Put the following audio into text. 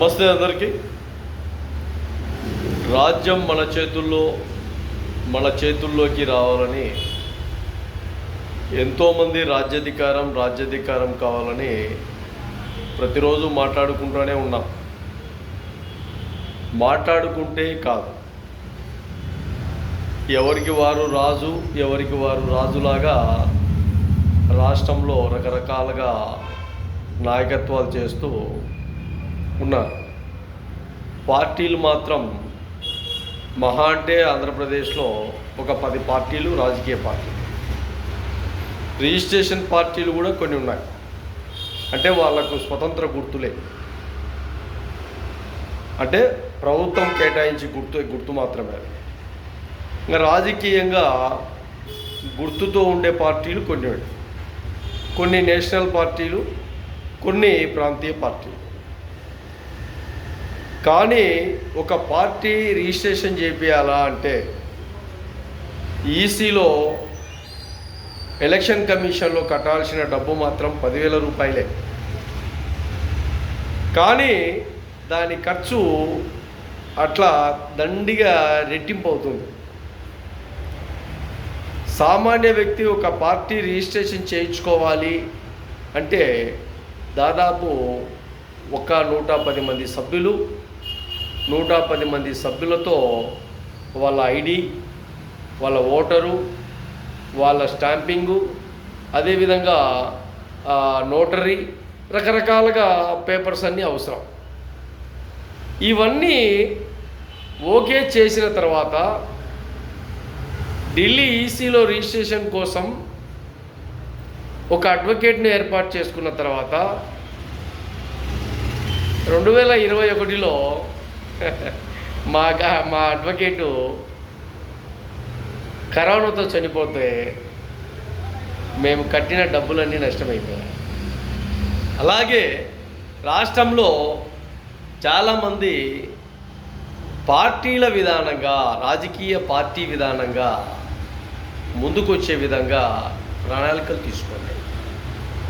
నమస్తే అందరికీ. రాజ్యం మన చేతుల్లోకి రావాలని ఎంతోమంది రాజ్యాధికారం కావాలని ప్రతిరోజు మాట్లాడుకుంటూనే ఉన్నాం. మాట్లాడుకుంటే కాదు, ఎవరికి వారు రాజులాగా రాష్ట్రంలో రకరకాలుగా నాయకత్వాలు చేస్తూ ఉన్నారు. పార్టీలు మాత్రం మహా అంటే ఆంధ్రప్రదేశ్లో ఒక 10 పార్టీలు, రాజకీయ పార్టీలు, రిజిస్ట్రేషన్ పార్టీలు కూడా కొన్ని ఉన్నాయి. అంటే వాళ్లకు స్వతంత్ర గుర్తులే, అంటే ప్రభుత్వం కేటాయించి గుర్తు మాత్రమే. ఇంకా రాజకీయంగా గుర్తుతో ఉండే పార్టీలు కొన్ని నేషనల్ పార్టీలు, కొన్ని ప్రాంతీయ పార్టీలు. కానీ ఒక పార్టీ రిజిస్ట్రేషన్ చేయాలా అంటే ఈసీలో ఎలక్షన్ కమిషన్లో కట్టాల్సిన డబ్బు మాత్రం 10,000 రూపాయలే. కానీ దాని ఖర్చు అట్లా దండిగా రెట్టింపు అవుతుంది. సామాన్య వ్యక్తి ఒక పార్టీ రిజిస్ట్రేషన్ చేయించుకోవాలి అంటే దాదాపు 110 మంది సభ్యులు, 110 మంది సభ్యులతో వాళ్ళ ఐడి, వాళ్ళ ఓటరు, వాళ్ళ స్టాంపింగు, అదేవిధంగా నోటరీ, రకరకాలుగా పేపర్స్ అన్నీ అవసరం. ఇవన్నీ ఓకే చేసిన తర్వాత ఢిల్లీ ఈసీలో రిజిస్ట్రేషన్ కోసం ఒక అడ్వకేట్ని ఏర్పాటు చేసుకున్న తర్వాత 2021లో మా అడ్వకేటు కరోనాతో చనిపోతే మేము కట్టిన డబ్బులన్నీ నష్టమైపోయాయి. అలాగే రాష్ట్రంలో చాలామంది పార్టీల విధానంగా, రాజకీయ పార్టీ విధానంగా ముందుకొచ్చే విధంగా ప్రణాళికలు తీసుకోండి.